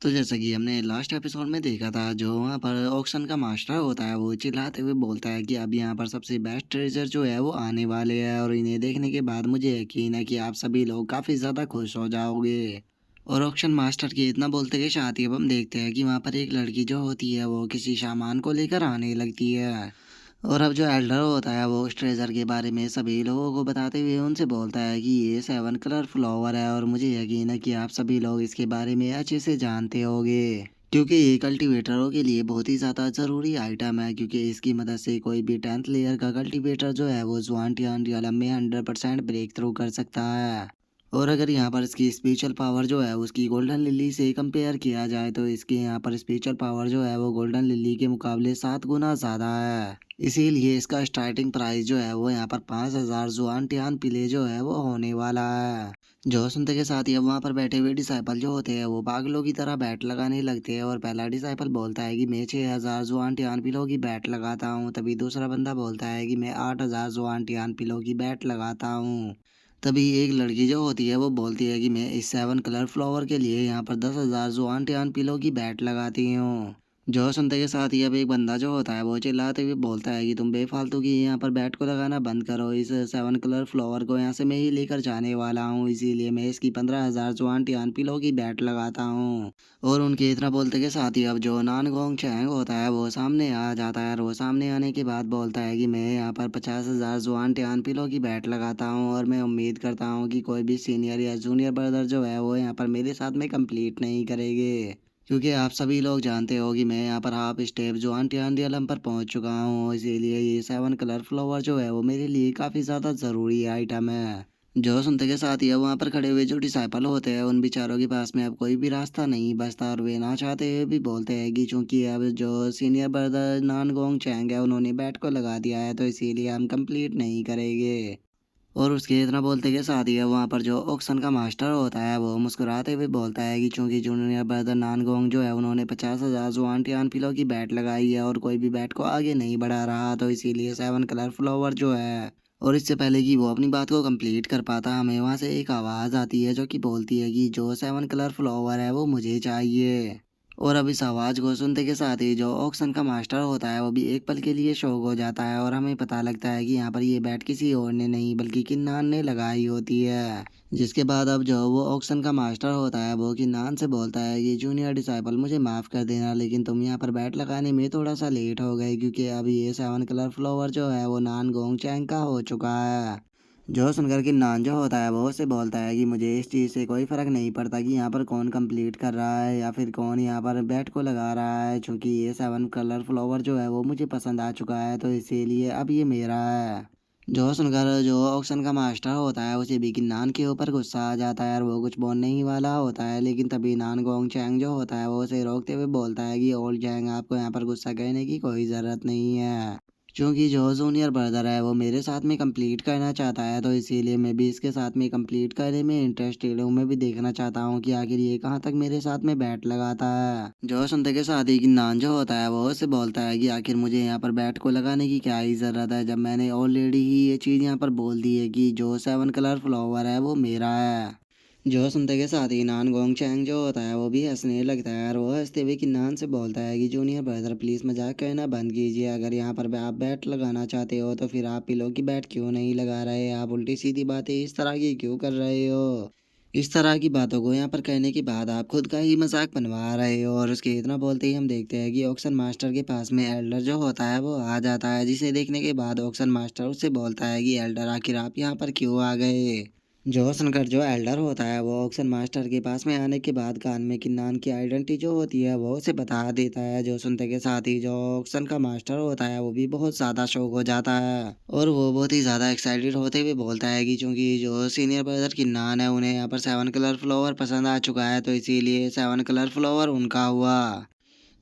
तो जैसा कि हमने लास्ट एपिसोड में देखा था, जो वहाँ पर ऑक्शन का मास्टर होता है वो चिल्लाते हुए बोलता है कि अब यहाँ पर सबसे बेस्ट ट्रेजर जो है वो आने वाले हैं और इन्हें देखने के बाद मुझे यकीन है कि आप सभी लोग काफ़ी ज़्यादा खुश हो जाओगे। और ऑक्शन मास्टर के इतना बोलते के साथ ही अब हम देखते हैं कि वहाँ पर एक लड़की जो होती है वो किसी सामान को लेकर आने लगती है। और अब जो एल्डर होता है वो उस ट्रेजर के बारे में सभी लोगों को बताते हुए उनसे बोलता है कि ये 7 कलर फ्लावर है और मुझे यकीन है कि आप सभी लोग इसके बारे में अच्छे से जानते होंगे, क्योंकि ये कल्टीवेटरों के लिए बहुत ही ज़्यादा ज़रूरी आइटम है, क्योंकि इसकी मदद से कोई भी 10th लेयर का कल्टीवेटर जो है वो ज्वांटियान रियलम में 100% ब्रेक थ्रू कर सकता है। और अगर यहाँ पर इसकी स्पिरिचुअल पावर जो है उसकी गोल्डन लिली से कंपेयर किया जाए तो इसके यहाँ पर स्पिरिचुअल पावर जो है वो गोल्डन लिली के मुकाबले 7 गुना ज़्यादा है। इसीलिए इसका स्टार्टिंग प्राइस जो है वो यहाँ पर 5,000 जुआन टियान पिले जो है वो होने वाला है। जो सुनते के साथ ही अब वहाँ पर बैठे हुए डिसाइपल जो होते हैं वो पागलों की तरह बैट लगाने लगते हैं और पहला डिसाइपल बोलता है कि मैं 6,000 जुआन टियान पिलो की बैट लगाता हूँ। तभी दूसरा बंदा बोलता है कि मैं 8,000 जुआन टियान पिलो की बैट लगाता हूँ। तभी एक लड़की जो होती है वो बोलती है कि मैं इस 7 कलर फ्लावर के लिए यहाँ पर 10,000 जुआन टियान पिलो की बैट लगाती हूँ। जो सुनते के साथ ही अब एक बंदा जो होता है वो चिल्लाते हुए बोलता है कि तुम बेफालतू की यहाँ पर बैट को लगाना बंद करो। इस 7 कलर फ्लावर को यहाँ से मैं ही लेकर जाने वाला हूँ, इसीलिए मैं इसकी 15,000 जुआन टियान पिलो की बैट लगाता हूँ। और उनके इतना बोलते के साथ ही अब जो नानगोंग चैंग होता है वो सामने आ जाता है और वो सामने आने के बाद बोलता है कि मैं यहाँ पर 50,000 जुआन टियान पिलो की बैट लगाता हूँ और मैं उम्मीद करता हूँ कि कोई भी सीनियर या जूनियर ब्रदर जो है वो यहाँ पर मेरे साथ में कंप्लीट नहीं करेंगे, क्योंकि आप सभी लोग जानते हो कि मैं यहाँ पर हाफ स्टेप जो आंटी आंटी अलम पर पहुँच चुका हूँ। इसीलिए ये 7 कलर फ्लावर जो है वो मेरे लिए काफ़ी ज़्यादा ज़रूरी आइटम है। जो सुनते के साथ ही अब वहाँ पर खड़े हुए जो डिसाइपल होते हैं उन बेचारों के पास में अब कोई भी रास्ता नहीं बचता और वे ना चाहते हुए भी बोलते हैं कि चूंकि अब जो सीनियर ब्रदर नानगोंग चैंग है उन्होंने बैट को लगा दिया है तो इसीलिए हम कंप्लीट नहीं करेंगे। और उसके इतना बोलते के साथ ही है वहाँ पर जो ऑक्शन का मास्टर होता है वो मुस्कुराते हुए बोलता है कि चूंकि जूनियर ब्रदर नानगोंग जो है उन्होंने 50,000 जुआन टियान पिलो की बैट लगाई है और कोई भी बैट को आगे नहीं बढ़ा रहा तो इसीलिए 7 कलर फ्लावर जो है। और इससे पहले कि वो अपनी बात को कंप्लीट कर पाता हमें वहाँ से एक आवाज़ आती है जो कि बोलती है कि जो 7 कलर फ्लावर है वो मुझे चाहिए। और अब इस आवाज़ को सुनते के साथ ही जो ऑक्शन का मास्टर होता है वो भी एक पल के लिए शॉक हो जाता है और हमें पता लगता है कि यहाँ पर ये बैट किसी और ने नहीं बल्कि किन्नान ने लगाई होती है। जिसके बाद अब जो वो ऑक्शन का मास्टर होता है वो किन्नान से बोलता है कि जूनियर डिसाइपल मुझे माफ़ कर देना, लेकिन तुम यहाँ पर बैट लगाने में थोड़ा सा लेट हो गए क्योंकि अब ये 7 कलर फ्लावर जो है वो नान गोंग चैंग का हो चुका है। जो सुनकर कि नान जो होता है वो उससे बोलता है कि मुझे इस चीज़ से कोई फ़र्क नहीं पड़ता कि यहाँ पर कौन कंप्लीट कर रहा है या फिर कौन यहाँ पर बैट को लगा रहा है, क्योंकि ये 7 कलर फ्लावर जो है वो मुझे पसंद आ चुका है तो इसीलिए अब ये मेरा है। जो सुनकर जो ऑक्शन का मास्टर होता है उसे भी कि नान के ऊपर गुस्सा आ जाता है और वो कुछ बोलने ही वाला होता है, लेकिन तभी नान गोंग चैंग जो होता है वो उसे रोकते हुए बोलता है कि ओल्ड चैंग आपको यहाँ पर गुस्सा करने की कोई ज़रूरत नहीं है, क्योंकि जो जूनियर ब्रदर है वो मेरे साथ में कंप्लीट करना चाहता है तो इसीलिए मैं भी इसके साथ में कंप्लीट करने में इंटरेस्टेड हूँ। मैं भी देखना चाहता हूँ कि आखिर ये कहाँ तक मेरे साथ में बैट लगाता है। जो सुनते के साथ ही कि नान जो होता है वो उससे बोलता है कि आखिर मुझे यहाँ पर बैट को लगाने की क्या ही ज़रूरत है जब मैंने ऑलरेडी ही ये चीज़ यहाँ पर बोल दी है कि जो 7 कलर फ्लावर है वो मेरा है। जो सुनते के साथ ही नान गोंग चैंग जो होता है वो भी हंसने लगता है और वो हंसते हुए किन्नान से बोलता है कि जूनियर ब्रदर प्लीज़ मजाक करना बंद कीजिए। अगर यहाँ पर आप बैट लगाना चाहते हो तो फिर आप पिलो की बैट क्यों नहीं लगा रहे, आप उल्टी सीधी बातें इस तरह की क्यों कर रहे हो। इस तरह की बातों को यहाँ पर कहने के बाद आप खुद का ही मजाक बनवा रहे हो। और उसके इतना बोलते ही हम देखते हैं कि ऑक्शन मास्टर के पास में एल्डर जो होता है वो आ जाता है, जिसे देखने के बाद ऑक्शन मास्टर उससे बोलता है कि एल्डर आखिर आप यहाँ पर क्यों आ गए। जो सुनकर जो एल्डर होता है वो ऑक्शन मास्टर के पास में आने के बाद कान में किन्नान की आइडेंटिटी जो होती है वो उसे बता देता है। जो सुनते के साथ ही जो ऑक्शन का मास्टर होता है वो भी बहुत ज़्यादा शौक हो जाता है और वो बहुत ही ज़्यादा एक्साइटेड होते हुए बोलता है कि चूंकि जो सीनियर ब्रदर किन्नान है उन्हें यहाँ पर 7 कलर फ्लावर पसंद आ चुका है तो इसीलिए 7 कलर फ्लावर उनका हुआ।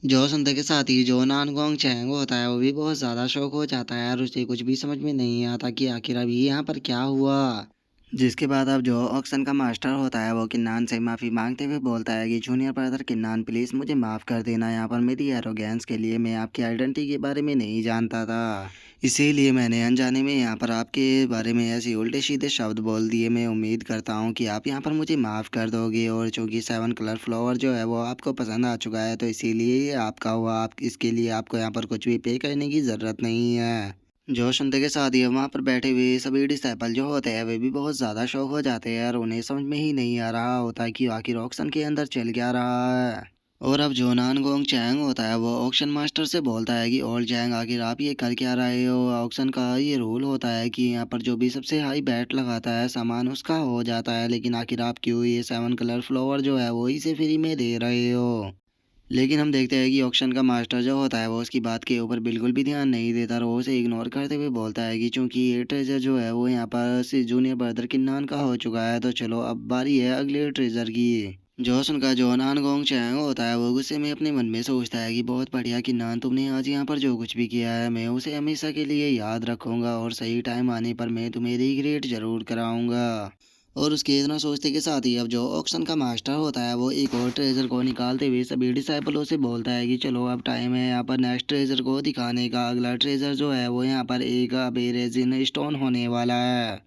जो सुनते के साथ ही जो नानगोंग चैंग होता है वो भी बहुत ज़्यादा शौक हो जाता है और उसे कुछ भी समझ में नहीं आता कि आखिर अभी यहाँ पर क्या हुआ। जिसके बाद अब जो ऑक्शन का मास्टर होता है वो किन्नान से माफ़ी मांगते हुए बोलता है कि जूनियर ब्रदर किन्नान प्लीज़ मुझे माफ़ कर देना, यहाँ पर मेरी एरोगेंस के लिए मैं आपकी आइडेंटिटी के बारे में नहीं जानता था। इसीलिए मैंने अनजाने में यहाँ पर आपके बारे में ऐसे उल्टे सीधे शब्द बोल दिए। मैं उम्मीद करता हूँ कि आप यहाँ पर मुझे माफ़ कर दोगे, और चूँकि 7 कलर फ्लावर जो है वो आपको पसंद आ चुका है, तो इसीलिए ये आपका हुआ। आप इसके लिए आपको यहाँ पर कुछ भी पे करने की ज़रूरत नहीं है। जो सुनते के साथ ही वहाँ पर बैठे हुए सभी डिसाइपल जो होते हैं वे भी बहुत ज़्यादा शौक हो जाते हैं, और उन्हें समझ में ही नहीं आ रहा होता कि आखिर ऑक्शन के अंदर चल क्या रहा है। और अब जो नानगोंग चैंग होता है वो ऑक्शन मास्टर से बोलता है कि ओल्ड चैंग, आखिर आप ये कर क्या रहे हो। ऑक्शन का ये रूल होता है कि यहाँ पर जो भी सबसे हाई बैट लगाता है सामान उसका हो जाता है, लेकिन आखिर आप क्यों ये 7 कलर फ्लावर जो है वो इसे फ्री में दे रहे हो। लेकिन हम देखते हैं कि ऑक्शन का मास्टर जो होता है वो उसकी बात के ऊपर बिल्कुल भी ध्यान नहीं देता, और वो उसे इग्नोर करते हुए बोलता है कि चूंकि ये ट्रेजर जो है वो यहाँ पर जूनियर ब्रदर किन्नान का हो चुका है, तो चलो अब बारी है अगले ट्रेजर की। जो सुनकर जो नानगोंग चैंग होता है वो गुस्से में अपने मन में सोचता है कि बहुत बढ़िया किन्नान, तुमने आज यहाँ पर जो कुछ भी किया है मैं उसे हमेशा के लिए याद रखूंगा, और सही टाइम आने पर मैं तुम्हें रिग्रेट जरूर कराऊंगा। और उसके इतना सोचते के साथ ही अब जो ऑक्शन का मास्टर होता है वो एक और ट्रेजर को निकालते हुए सभी डिसाइपलों से बोलता है कि चलो अब टाइम है यहाँ पर नेक्स्ट ट्रेजर को दिखाने का। अगला ट्रेजर जो है वो यहाँ पर एक अबेरेजिन स्टोन होने वाला है।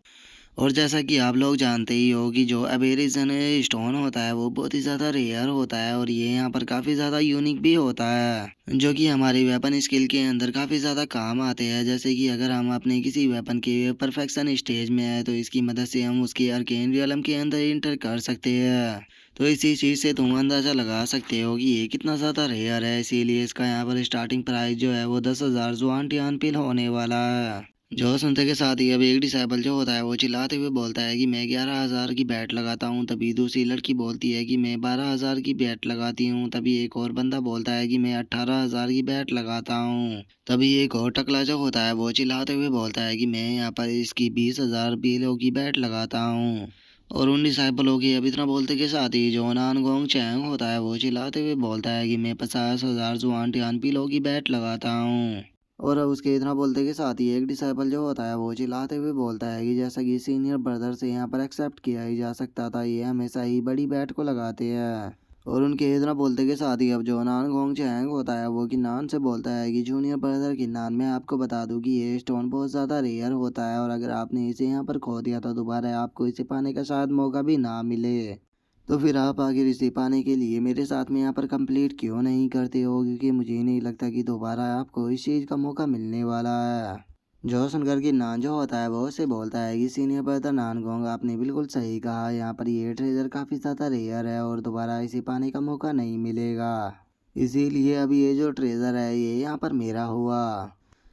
और जैसा कि आप लोग जानते ही हो कि जो अबेरिजन स्टोन होता है वो बहुत ही ज़्यादा रेयर होता है, और ये यहाँ पर काफ़ी ज़्यादा यूनिक भी होता है, जो कि हमारी वेपन स्किल के अंदर काफ़ी ज़्यादा काम आते हैं। जैसे कि अगर हम अपने किसी वेपन के परफेक्शन स्टेज में है तो इसकी मदद से हम उसके अर्केन रियलम के अंदर इंटर कर सकते हैं। तो इसी चीज़ से तुम अंदाज़ा लगा सकते हो कि ये कितना ज़्यादा रेयर है, इसीलिए इसका यहाँ पर स्टार्टिंग प्राइस जो है वो 10,000 जुआन टियान पिल होने वाला है। जो सुनते के साथ ही अब एक डिसाइपल जो होता है वो चिल्लाते हुए बोलता है कि मैं 11,000 की बैट लगाता हूँ। तभी दूसरी लड़की बोलती है कि मैं 12,000 की बैट लगाती हूँ। तभी एक और बंदा बोलता है कि मैं 18,000 की बैट लगाता हूँ। तभी एक और टकला जो होता है वो चिल्लाते हुए बोलता है कि मैं यहाँ पर इसकी 20,000 बिलों की बैट लगाता हूँ। और उन डिसाइपलों के अब इतना बोलते के साथ ही जो नानगोंग चैंग होता है वो चिल्लाते हुए बोलता है कि मैं 50,000 जुआन टियान पिलो की बैट लगाता हूँ। और अब उसके इतना बोलते के साथ ही एक डिसाइपल जो होता है वो चिल्लाते हुए बोलता है कि जैसा कि सीनियर ब्रदर से यहाँ पर एक्सेप्ट किया ही जा सकता था, ये हमेशा ही बड़ी बैट को लगाते हैं। और उनके इतना बोलते के साथ ही अब जो नानगोंग चैंग होता है वो किन्नान से बोलता है कि जूनियर ब्रदर किन्नान, मैं आपको बता दूं कि ये स्टोन बहुत ज़्यादा रेयर होता है, और अगर आपने इसे यहाँ पर खो दिया तो दोबारा आपको इसे पाने का शायद मौका भी ना मिले। तो फिर आप आखिर इसे पाने के लिए मेरे साथ में यहाँ पर कंप्लीट क्यों नहीं करते हो, क्योंकि मुझे नहीं लगता कि दोबारा आपको इस चीज़ का मौका मिलने वाला है। जो सुनकर कि नान जो होता है वो उसे बोलता है कि सीनियर ब्रदर नानगोंग, आपने बिल्कुल सही कहा, यहाँ पर ये ट्रेजर काफ़ी ज़्यादा रेयर है और दोबारा इसे पाने का मौका नहीं मिलेगा। इसीलिए अभी ये जो ट्रेजर है ये यहाँ पर मेरा हुआ।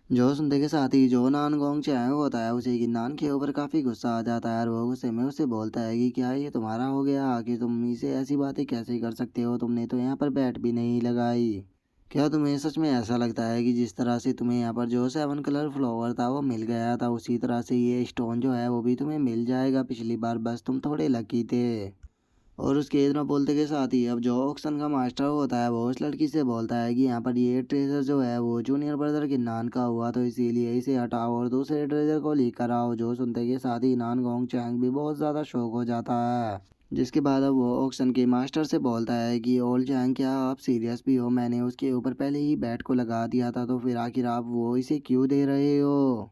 जो सुनते के साथ ही जो नानगोंग चैंग होता है उसे गिन्नान के ऊपर काफ़ी गुस्सा आ जाता है, और वो गुस्से में उसे बोलता है कि क्या ये तुम्हारा हो गया, आखिर तुम इसे ऐसी बातें कैसे कर सकते हो, तुमने तो यहाँ पर बैट भी नहीं लगाई। क्या तुम्हें सच में ऐसा लगता है कि जिस तरह से तुम्हें यहाँ पर जो 7 कलर फ्लावर था वो मिल गया था, उसी तरह से ये स्टोन जो है वो भी तुम्हें मिल जाएगा पिछली बार, बस तुम थोड़े लकी थे। और उसके इतना बोलते के साथ ही अब जो ऑक्शन का मास्टर होता है वो उस लड़की से बोलता है कि यहाँ पर ये ट्रेजर जो है वो जूनियर ब्रदर के नान का हुआ, तो इसीलिए इसे हटाओ और दूसरे ट्रेजर को लेकर आओ। जो सुनते के साथ ही नान गोंग चैंग भी बहुत ज़्यादा शौक हो जाता है। जिसके बाद अब वो ऑक्शन के मास्टर से बोलता है कि ओल्ड चैंग, क्या आप सीरियस भी हो, मैंने उसके ऊपर पहले ही बैट को लगा दिया था, तो फिर आखिर आप वो इसे क्यों दे रहे हो।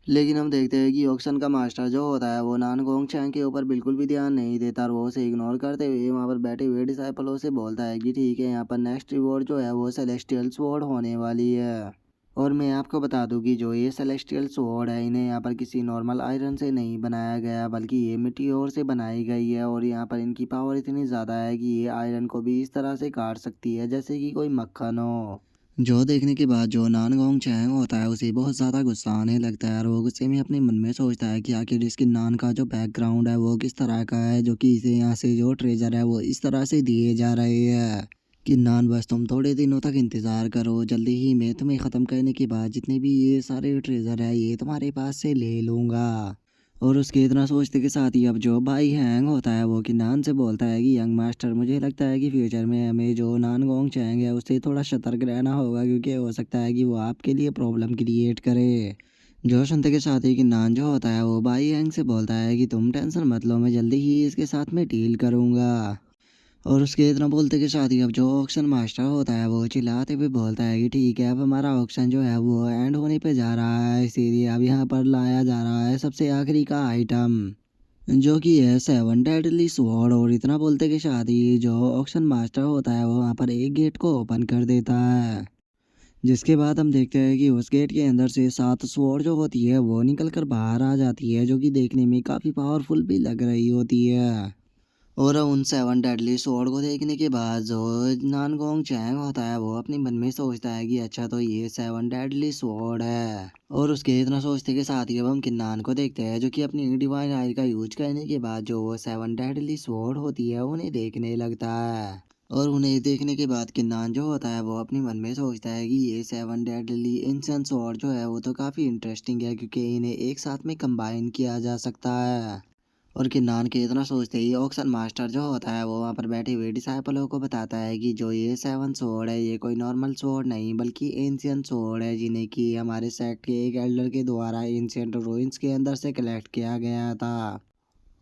लेकिन हम देखते हैं कि ऑक्शन का मास्टर जो होता है वो नानगोंग चैंग के ऊपर बिल्कुल भी ध्यान नहीं देता, और वो उसे इग्नोर करते हुए वहाँ पर बैठे हुए डिसाइपलों से बोलता है कि ठीक है, यहाँ पर नेक्स्ट रिवॉर्ड जो है वो सेलेस्टियल स्वॉर्ड होने वाली है। और मैं आपको बता दूं कि जो ये सेलेस्टियल स्वॉर्ड है इन्हें यहाँ पर किसी नॉर्मल आयरन से नहीं बनाया गया, बल्कि ये मिट्टी से बनाई गई है, और यहाँ पर इनकी पावर इतनी ज़्यादा है कि ये आयरन को भी इस तरह से काट सकती है जैसे कि कोई मक्खन हो। जो देखने के बाद जो नानगोंग चैंग होता है उसे बहुत ज़्यादा गुस्सा आने लगता है, और वो गुस्से में अपने मन में सोचता है कि आखिर इसके नान का जो बैकग्राउंड है वो किस तरह का है, जो कि इसे यहाँ से जो ट्रेजर है वो इस तरह से दिए जा रहे हैं। कि नान, बस तुम थोड़े दिनों तक इंतज़ार करो, जल्दी ही मैं तुम्हें ख़त्म करने के बाद जितने भी ये सारे ट्रेजर है ये तुम्हारे पास से ले लूँगा। और उसके इतना सोचते के साथ ही अब जो भाई हैंग होता है वो किन्नान से बोलता है कि यंग मास्टर, मुझे लगता है कि फ्यूचर में हमें जो नानगोंग चैंग है उससे थोड़ा सतर्क रहना होगा, क्योंकि हो सकता है कि वो आपके लिए प्रॉब्लम क्रिएट करे। जो सुनते के साथ ही किन्नान जो होता है वो भाई हैंग से बोलता है कि तुम टेंशन मत लो, मैं जल्दी ही इसके साथ में डील करूँगा। और उसके इतना बोलते के साथ ही अब जो ऑक्शन मास्टर होता है वो चिल्लाते हुए बोलता है कि ठीक है, अब हमारा ऑक्शन जो है वो एंड होने पे जा रहा है, इसीलिए अब यहाँ पर लाया जा रहा है सबसे आखिरी का आइटम, जो कि है 7 डेडली स्वॉर्ड। और इतना बोलते के साथ ही जो ऑक्शन मास्टर होता है वो वहाँ पर एक गेट को ओपन कर देता है, जिसके बाद हम देखते हैं कि उस गेट के अंदर से 7 स्वॉर्ड जो होती है वो निकल कर बाहर आ जाती है, जो कि देखने में काफ़ी पावरफुल भी लग रही होती है। और उन 7 डेडली स्वॉर्ड को देखने के बाद जो नानगोंग चैंग होता है वो अपने मन में सोचता है कि अच्छा, तो ये 7 डेडली स्वॉर्ड है। और उसके इतना सोचते के साथ ही अब हम किन्नान को देखते हैं, जो कि अपनी डिवाइन आई का यूज करने के बाद जो वो 7 डेडली स्वॉर्ड होती है उन्हें देखने लगता है। और उन्हें देखने के बाद किन्नान जो होता है वो अपने मन में सोचता है कि ये 7 डेडली इंसेंस स्वॉर्ड जो है वो तो काफ़ी इंटरेस्टिंग है, क्योंकि इन्हें एक साथ में कंबाइन किया जा सकता है। और किन्नान के इतना सोचते ही ऑक्शन मास्टर जो होता है वो वहाँ पर बैठे हुए डिसाइपलों को बताता है कि जो ये 7 स्वॉर्ड है ये कोई नॉर्मल स्वॉर्ड नहीं बल्कि एंशियंट स्वॉर्ड है, जिन्हें कि हमारे सेक्ट के एक एल्डर के द्वारा एंशियंट रूइंस के अंदर से कलेक्ट किया गया था।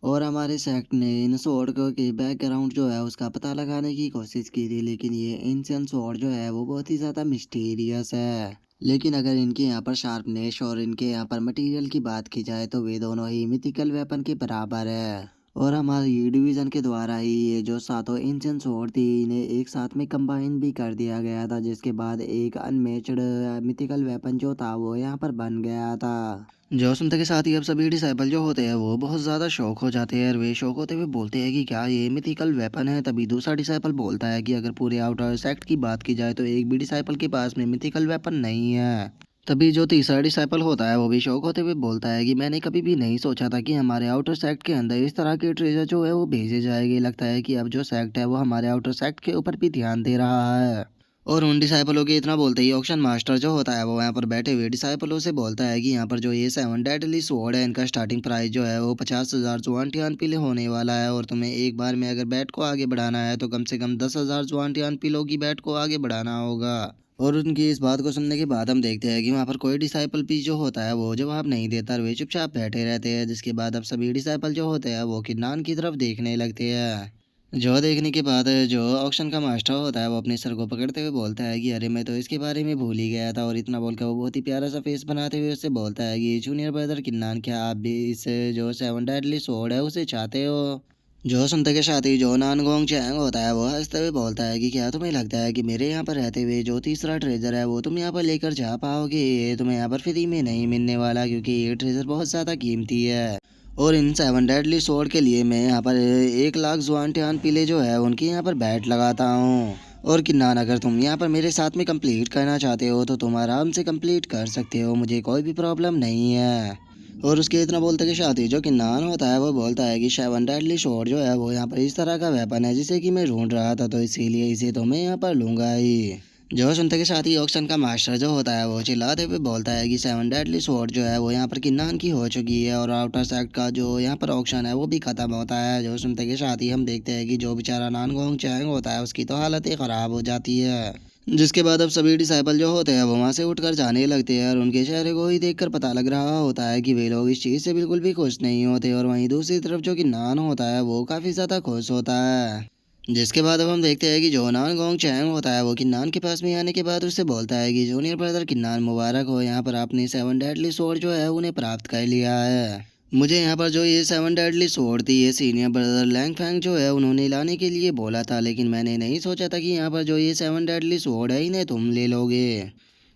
और हमारे सेक्ट ने इन स्वॉर्ड को के बैकग्राउंड जो है उसका पता लगाने की कोशिश की थी, लेकिन ये एंशियंट स्वॉर्ड जो है वो बहुत ही ज़्यादा मिस्टीरियस है। लेकिन अगर इनके यहाँ पर शार्पनेस और इनके यहाँ पर मटेरियल की बात की जाए तो वे दोनों ही मिथिकल वेपन के बराबर है। और हमारी डिवीज़न के द्वारा ही ये जो सातों एंशियंट स्वॉर्ड थी इन्हें एक साथ में कंबाइन भी कर दिया गया था, जिसके बाद एक अनमेच्ड मिथिकल वेपन जो था वो यहाँ पर बन गया था। जो सुनते के साथ ही अब सभी डिसाइपल जो होते हैं वो बहुत ज़्यादा शौक हो जाते हैं, और वे शौक होते हुए बोलते हैं कि क्या ये मिथिकल वेपन है। तभी दूसरा डिसाइपल बोलता है कि अगर पूरे आउटर सेक्ट की बात की जाए तो एक भी डिसाइपल के पास में मिथिकल वेपन नहीं है। तभी जो तीसरा डिसाइपल होता है वो भी शौक होते हुए बोलता है कि मैंने कभी भी नहीं सोचा था कि हमारे आउटर सेक्ट के अंदर इस तरह के ट्रेजर जो है वो भेजे जाएंगे। लगता है कि अब जो सेक्ट है वो हमारे आउटर सेक्ट के ऊपर भी ध्यान दे रहा है। और उन डिसाइपलों के इतना बोलते ही ऑक्शन मास्टर जो होता है वो यहाँ पर बैठे हुए डिसाइपलों से बोलता है कि यहाँ पर जो ये 7 डेडली स्वॉर्ड है इनका स्टार्टिंग प्राइस जो है वो 50,000 जुआन पिले होने वाला है, और तुम्हें एक बार में अगर बैट को आगे बढ़ाना है तो कम से कम 10,000 जुआन पिलों की बैट को आगे बढ़ाना होगा। और उनकी इस बात को सुनने के बाद हम देखते हैं कि वहाँ पर कोई डिसाइपल भी जो होता है वो जवाब नहीं देता, और वे चुपचाप बैठे रहते हैं। जिसके बाद अब सभी डिसाइपल जो होते हैं वो किन्नान की तरफ देखने लगते हैं। जो देखने के बाद जो ऑक्शन का मास्टर होता है वो अपने सर को पकड़ते हुए बोलता है कि अरे, मैं तो इसके बारे में भूल ही गया था। और इतना बोलकर वो बहुत ही प्यारा सा फेस बनाते हुए उससे बोलता है कि जूनियर ब्रदर किन्नान, क्या आप भी इस जो 7 डेडली स्वॉर्ड है उसे चाहते हो। जो सुनते के साथ ही जो नानगोंग चैंग होता है वो हंसते हुए बोलता है कि क्या तुम्हें लगता है कि मेरे यहाँ पर रहते हुए जो तीसरा ट्रेजर है वो तुम यहाँ पर लेकर जा पाओगे। ये तुम्हें यहाँ पर फ्री में नहीं मिलने वाला, क्योंकि ये ट्रेजर बहुत ज़्यादा कीमती है। और इन 7 डेडली स्वॉर्ड के लिए मैं यहाँ पर 1 लाख जुआन पीले जो है उनकी यहाँ पर बैट लगाता हूँ। और किन्नान, अगर तुम यहाँ पर मेरे साथ में कंप्लीट करना चाहते हो तो तुम आराम से कंप्लीट कर सकते हो, मुझे कोई भी प्रॉब्लम नहीं है। और उसके इतना बोलते के साथ ही जो किन्नान होता है वो बोलता है कि 7 डेडली स्वॉर्ड जो है वो यहाँ पर इस तरह का वेपन है जिसे कि मैं ढूंढ रहा था, तो इसीलिए इसे तो मैं यहाँ पर लूँगा ही। जो सुनते के साथ ही ऑक्शन का मास्टर जो होता है वो चिल्लाते हुए बोलता है कि 7 डेडली स्वॉर्ड जो है वो यहाँ पर किन्नान की हो चुकी है, और आउटर सेक्ट का जो यहाँ पर ऑक्शन है वो भी खत्म होता है। जो सुनते के साथ ही हम देखते हैं कि जो बेचारा नानगोंग चैंग होता है उसकी तो हालत ही ख़राब हो जाती है। जिसके बाद अब सभी डिसाइपल जो होते हैं वो वहाँ से उठकर जाने लगते हैं, और उनके चेहरे को ही देखकर पता लग रहा होता है कि वे लोग इस चीज़ से बिल्कुल भी खुश नहीं होते। और वहीं दूसरी तरफ जो कि नान होता है वो काफ़ी ज़्यादा खुश होता है। जिसके बाद अब हम देखते हैं कि जो नानगोंग चैंग होता है वो किन्नान के पास में आने के बाद उससे बोलता है कि जूनियर ब्रदर किन्नान, मुबारक हो, यहाँ पर आपने 7 डेडली स्वॉर्ड जो है उन्हें प्राप्त कर लिया है। मुझे यहाँ पर जो ये 7 डेडली स्वॉर्ड थी ये सीनियर ब्रदर लैंग फैंग जो है उन्होंने लाने के लिए बोला था, लेकिन मैंने नहीं सोचा था कि यहाँ पर जो ये 7 डेडली स्वॉर्ड है इन्हें तुम ले लोगे।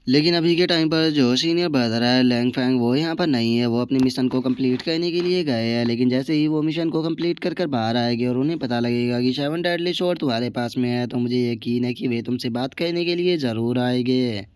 लेकिन अभी के टाइम पर जो सीनियर ब्रदर है लैंग फैंग वो यहाँ पर नहीं है, वो अपने मिशन को कंप्लीट करने के लिए गए हैं। लेकिन जैसे ही वो मिशन को कंप्लीट कर कर बाहर आएंगे और उन्हें पता लगेगा कि 7 डेडली स्वॉर्ड तुम्हारे पास में है, तो मुझे यकीन है कि वे तुमसे बात करने के लिए ज़रूर आएंगे।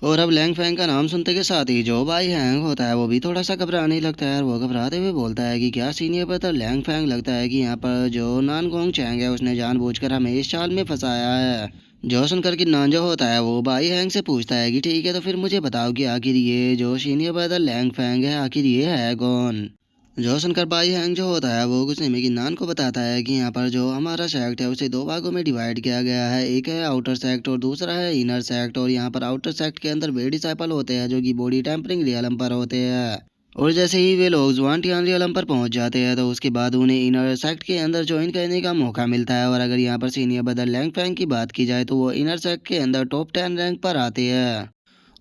और अब लैंग फैंग का नाम सुनते के साथ ही जो भाई हैंग होता है वो भी थोड़ा सा घबराने लगता है, और वो घबराते हुए बोलता है कि क्या सीनियर ब्रदर लैंग फैंग, लगता है कि यहाँ पर जो नानगोंग चैंग है उसने जानबूझकर हमें इस चाल में फंसाया है। जो सुनकर कि नान जो होता है वो भाई हैंग से पूछता है कि ठीक है, तो फिर मुझे बताओ कि आखिर ये जो सीनियर ब्रदर लैंग फैंग है आखिर ये है कौन। जो सुनकर भाई हैंग जो होता है वो गुस्से में किन्नान को बताता है कि यहाँ पर जो हमारा सेक्ट है उसे 2 भागों में डिवाइड किया गया है, एक है आउटर सेक्ट और दूसरा है इनर सेक्ट। और यहाँ पर आउटर सेक्ट के अंदर वे डिसाइपल होते हैं जो कि बॉडी टेम्परिंग रियलम पर होते हैं, और जैसे ही वे लोग जुआनटियान रियलम पर पहुंच जाते हैं तो उसके बाद उन्हें इनर सेक्ट के अंदर ज्वाइन करने का मौका मिलता है। और अगर यहाँ पर सीनियर ब्रदर लैंग फैंग की बात की जाए तो वो इनर सेक्ट के अंदर टॉप 10 रैंक पर आते हैं।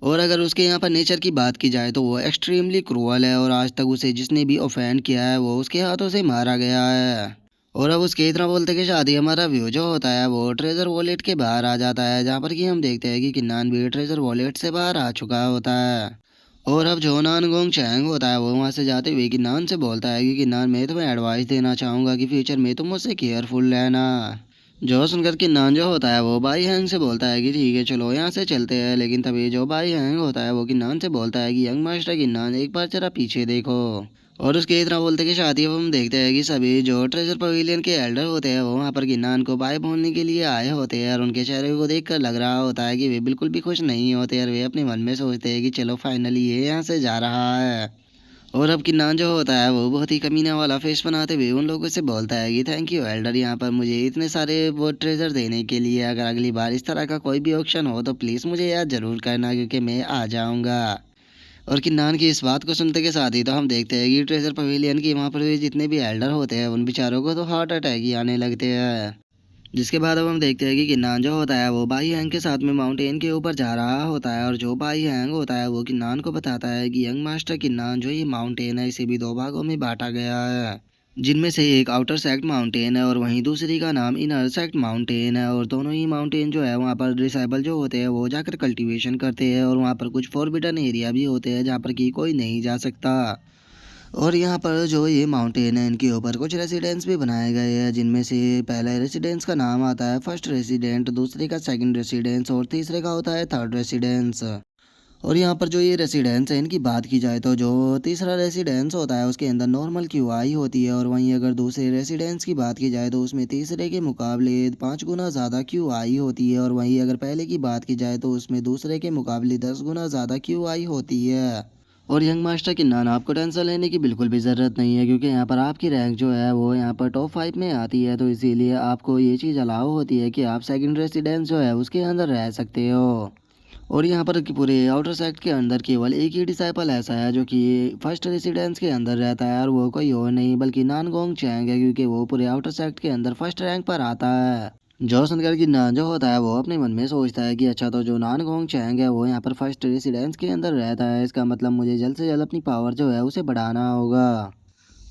और अगर उसके यहाँ पर नेचर की बात की जाए तो वो एक्सट्रीमली क्रूअल है और आज तक उसे जिसने भी ऑफेंड किया है वो उसके हाथों से मारा गया है। और अब उसके इतना बोलते कि शादी हमारा व्यू जो होता है वो ट्रेजर वॉलेट के बाहर आ जाता है, जहाँ पर कि हम देखते हैं कि किन्नान भी ट्रेजर वॉलेट से बाहर आ चुका होता है। और अब जो नान गोंग चैंग होता है वो वहाँ से जाते हुए किन्नान से बोलता है कि किन्नान मैं तुम्हें एडवाइस देना चाहूँगा कि फ्यूचर में तुम मुझसे केयरफुल रहना। जो सुनकर किन्नान जो होता है वो बाई हैंग से बोलता है कि ठीक है चलो यहाँ से चलते हैं। लेकिन तभी जो बाई हैंग होता है वो किन्नान से बोलता है कि यंग मास्टर किन्नान एक बार जरा पीछे देखो। और उसके इतना बोलते कि शादी अब हम देखते हैं कि सभी जो ट्रेजर पवेलियन के एल्डर होते हैं वो वहाँ पर किन्नान को बाय बोलने के लिए आए होते हैं। और उनके चेहरे को देखकर लग रहा होता है कि वे बिल्कुल भी खुश नहीं होते और वे अपने मन में सोचते हैं कि चलो फाइनली ये यहाँ से जा रहा है। और अब किन्नान जो होता है वो बहुत ही कमीना वाला फेस बनाते हुए उन लोगों से बोलता है कि थैंक यू एल्डर यहाँ पर मुझे इतने सारे वो ट्रेजर देने के लिए। अगर अगली बार इस तरह का कोई भी ऑप्शन हो तो प्लीज़ मुझे याद ज़रूर करना क्योंकि मैं आ जाऊँगा। और किन्नान की इस बात को सुनते के साथ ही तो हम देखते हैं कि ट्रेजर पवेलियन की वहाँ पर भी जितने भी एल्डर होते हैं उन बेचारों को तो हार्ट अटैक ही आने लगते हैं। जिसके बाद अब हम देखते हैं कि किन्नान जो होता है वो बाई हैंग के साथ में माउंटेन के ऊपर जा रहा होता है। और जो बाई हैंग होता है वो किन्नान को बताता है कि यंग मास्टर किन्नान जो ये माउंटेन है इसे भी दो भागों में बांटा गया है, जिनमें से एक आउटर सेक्ट माउंटेन है और वहीं दूसरी का नाम इनर सेक्ट माउंटेन है। और दोनों ही माउंटेन जो है वहाँ पर डिसेबल जो होते हैं वो जाकर कल्टीवेशन करते हैं और वहाँ पर कुछ फॉरबिडन एरिया भी होते हैं जहाँ पर कि कोई नहीं जा सकता। और यहाँ पर जो ये माउंटेन है इनके ऊपर कुछ रेसिडेंस भी बनाए गए हैं, जिनमें से पहले रेसिडेंस का नाम आता है फर्स्ट रेसिडेंट, दूसरे का सेकंड रेसिडेंस और तीसरे का होता है थर्ड रेसिडेंस। और यहाँ पर जो ये रेसिडेंस है इनकी बात की जाए तो जो तीसरा रेसिडेंस होता है उसके अंदर नॉर्मल क्यूआई होती है। और वहीं अगर दूसरे रेसिडेंस की बात की जाए तो उसमें तीसरे के मुकाबले 5 गुना ज़्यादा क्यूआई होती है। और वहीं अगर पहले की बात की जाए तो उसमें दूसरे के मुकाबले 10 गुना ज़्यादा क्यूआई होती है। और यंग मास्टर किन्नान आपको टेंशन लेने की बिल्कुल भी ज़रूरत नहीं है क्योंकि यहाँ पर आपकी रैंक जो है वो यहाँ पर टॉप 5 में आती है, तो इसीलिए आपको ये चीज़ अलाउ होती है कि आप सेकंड रेसिडेंस जो है उसके अंदर रह सकते हो। और यहाँ पर कि पूरे आउटर सेक्ट के अंदर केवल एक ही डिसाइपल ऐसा है जो कि फर्स्ट रेसिडेंस के अंदर रहता है और वो कोई और नहीं बल्कि नानगोंग चैंग है, क्योंकि वो पूरे आउटर सेक्ट के अंदर फर्स्ट रैंक पर आता है। जो सुनकर कि नान जो होता है वो अपने मन में सोचता है कि अच्छा तो जो नानगोंग चैंग है वो यहाँ पर फर्स्ट रेसिडेंस के अंदर रहता है, इसका मतलब मुझे जल्द से जल्द अपनी पावर जो है उसे बढ़ाना होगा।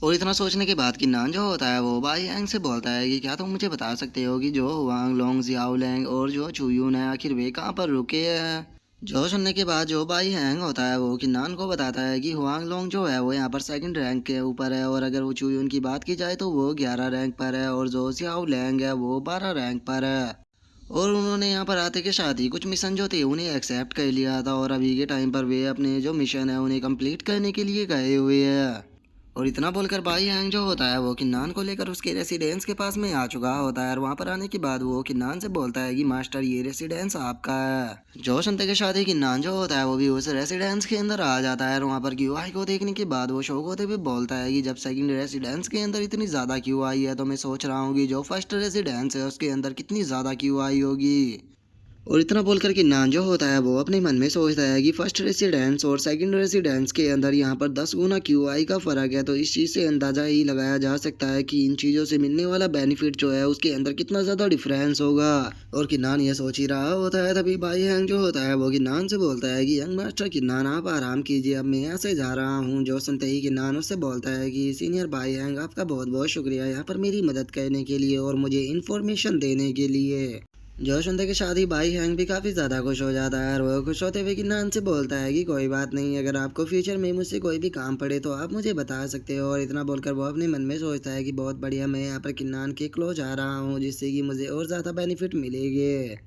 और इतना सोचने के बाद कि नान जो होता है वो बाई हैंग से बोलता है कि क्या तुम मुझे बता सकते हो कि जो हुआंग लोंग जियाओ लैंग और जो चुयून है आखिर वे कहाँ पर रुके हैं। जो सुनने के बाद जो बाई हैंग होता है वो किन्नान को बताता है कि हुआंग लोंग जो है वो यहाँ पर सेकंड रैंक के ऊपर है। और अगर वो चुयून की बात की जाए तो वो 11 रैंक पर है और जो जियाओ लैंग है वो 12 रैंक पर है। और उन्होंने यहाँ पर आते के साथ ही कुछ मिशन जो थे उन्हें एक्सेप्ट कर लिया था और अभी के टाइम पर वे अपने जो मिशन है उन्हें कंप्लीट करने के लिए गए हुए हैं। और इतना बोलकर बाई हैंग जो होता है वो किन्नान को लेकर उसके रेसिडेंस के पास में आ चुका होता है। और वहाँ पर आने के बाद वो किन्नान से बोलता है कि मास्टर ये रेसिडेंस आपका है। जो सुनते के साथ ही किन्नान जो होता है वो भी उस रेसिडेंस के अंदर आ जाता है और वहाँ पर क्यूआई को देखने के बाद वो शौक होते हुए बोलता है कि जब सेकंड रेसिडेंस के अंदर इतनी ज़्यादा क्यूआई है तो मैं सोच रहा हूँ कि जो फर्स्ट रेसिडेंस है उसके अंदर कितनी ज़्यादा क्यूआई होगी। और इतना बोलकर कि नान जो होता है वो अपने मन में सोचता है कि फर्स्ट रेसिडेंस और सेकंड रेसिडेंस के अंदर यहाँ पर 10 गुना क्यूआई का फ़र्क है, तो इस चीज़ से अंदाज़ा ही लगाया जा सकता है कि इन चीज़ों से मिलने वाला बेनिफिट जो है उसके अंदर कितना ज़्यादा डिफरेंस होगा। और किन्नान ये सोच ही रहा होता है तभी बाई हैंग जो होता है वो किन्नान से बोलता है कि यंग मास्टर किन्नान आप आराम कीजिए, अब मैं यहाँ से जा रहा हूँ। जो सुनते ही किन्नान उससे बोलता है कि सीनियर बाई हैंग आपका बहुत बहुत शुक्रिया यहाँ पर मेरी मदद करने के लिए और मुझे इन्फॉर्मेशन देने के लिए। जो सुनते के साथ ही बाई हैंग भी काफ़ी ज़्यादा खुश हो जाता है और वो खुश होते हुए किन्नान से बोलता है कि कोई बात नहीं, अगर आपको फ्यूचर में मुझसे कोई भी काम पड़े तो आप मुझे बता सकते हो। और इतना बोलकर वो अपने मन में सोचता है कि बहुत बढ़िया, मैं यहाँ पर किन्नान के क्लोज आ रहा हूँ जिससे कि मुझे और ज़्यादा बेनिफिट मिलेंगे।